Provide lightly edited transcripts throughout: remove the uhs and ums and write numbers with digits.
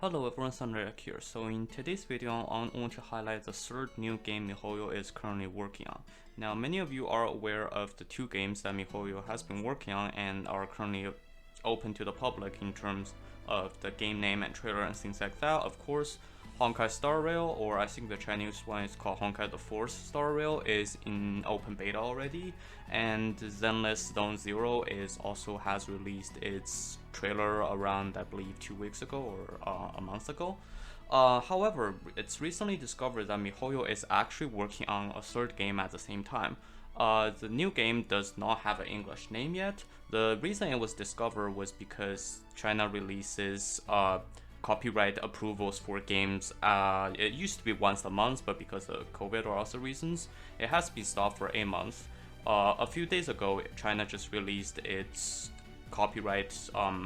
Hello everyone, ThunderEgg here. So in today's video, I want to highlight the third new game Mihoyo is currently working on. Now, many of you are aware of the two games that Mihoyo has been working on and are currently open to the public in terms of the game name and trailer and things like that. Of course, Honkai Star Rail, or I think the Chinese one is called Honkai the Force Star Rail, is in open beta already, and Zenless Zone Zero also has released its trailer around, I believe, 2 weeks ago or a month ago. However, it's recently discovered that Mihoyo is actually working on a third game at the same time. The new game does not have an English name yet. The reason it was discovered was because China releases copyright approvals for games. It used to be once a month, but because of COVID or other reasons, it has been stopped for a month. A few days ago, China just released its copyright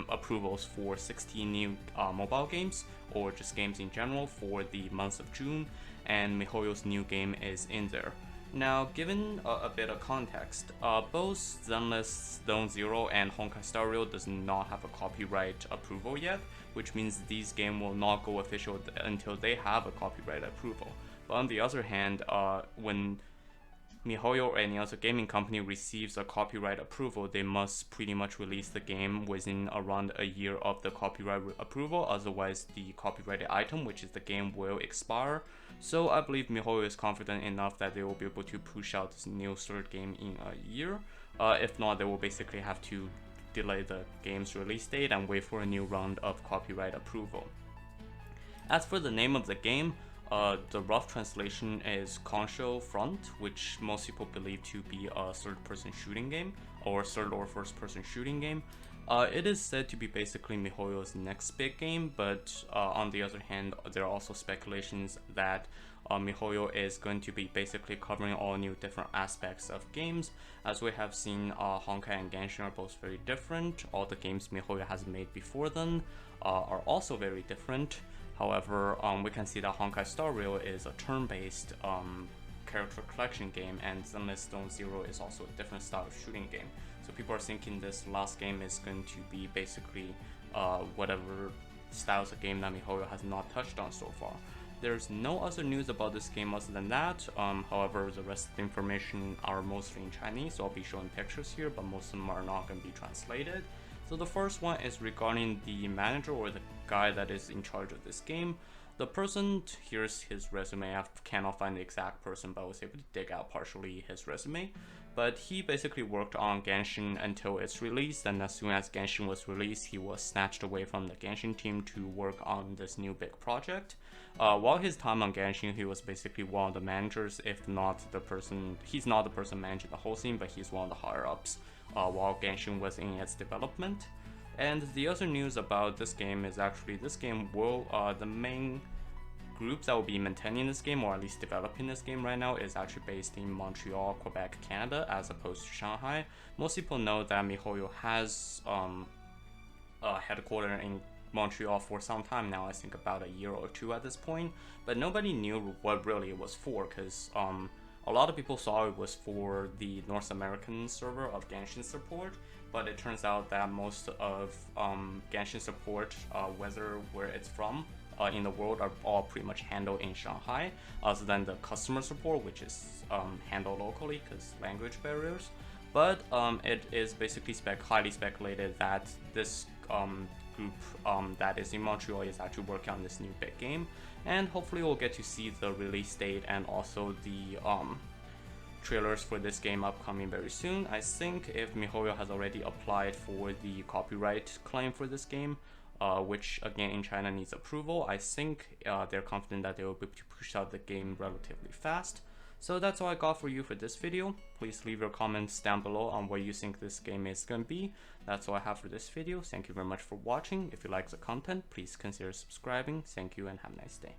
approvals for 16 new mobile games, or just games in general, for the month of June, and Mihoyo's new game is in there. Now, given a bit of context, both Zenless Zone Zero and Honkai Star Rail does not have a copyright approval yet, which means these games will not go official until they have a copyright approval. But on the other hand, when Mihoyo or any other gaming company receives a copyright approval, they must pretty much release the game within around a year of the copyright approval, otherwise the copyrighted item, which is the game, will expire. So I believe Mihoyo is confident enough that they will be able to push out this new third game in a year. If not, they will basically have to delay the game's release date and wait for a new round of copyright approval. As for the name of the game, the rough translation is Console Front, which most people believe to be a third-person shooting game, or third or first-person shooting game. It is said to be basically Mihoyo's next big game, but on the other hand, there are also speculations that Mihoyo is going to be basically covering all new different aspects of games. As we have seen, Honkai and Genshin are both very different. All the games Mihoyo has made before then are also very different. However, we can see that Honkai Star Rail is a turn-based character collection game, and Zenless Zone Zero is also a different style of shooting game. So people are thinking this last game is going to be basically whatever styles of game that Mihoyo has not touched on so far. There's no other news about this game other than that. However, the rest of the information are mostly in Chinese, so I'll be showing pictures here, but most of them are not going to be translated. So the first one is regarding the manager, or the guy that is in charge of this game. The person, here's his resume. I cannot find the exact person, but I was able to dig out partially his resume. But he basically worked on Genshin until its release, and as soon as Genshin was released, he was snatched away from the Genshin team to work on this new big project. While his time on Genshin, he was basically one of the managers, if not the person. He's not the person managing the whole thing, but he's one of the higher ups while Genshin was in its development. And the other news about this game is actually this game will, the main groups that will be maintaining this game, or at least developing this game right now, is actually based in Montreal, Quebec, Canada, as opposed to Shanghai. Most people know that Mihoyo has a headquarters in Montreal for some time now, I think about a year or two at this point, but nobody knew what really it was for, because a lot of people saw it was for the North American server of Genshin support, but it turns out that most of Genshin support, whether where it's from in the world, are all pretty much handled in Shanghai, other than the customer support, which is handled locally because language barriers. But it is basically highly speculated that this group that is in Montreal is actually working on this new big game, and hopefully we'll get to see the release date and also the trailers for this game upcoming very soon. I think if Mihoyo has already applied for the copyright claim for this game, which again in China needs approval, I think they're confident that they will be able to push out the game relatively fast. So that's all I got for you for this video. Please leave your comments down below on what you think this game is going to be. That's all I have for this video. Thank you very much for watching. If you like the content, please consider subscribing. Thank you and have a nice day.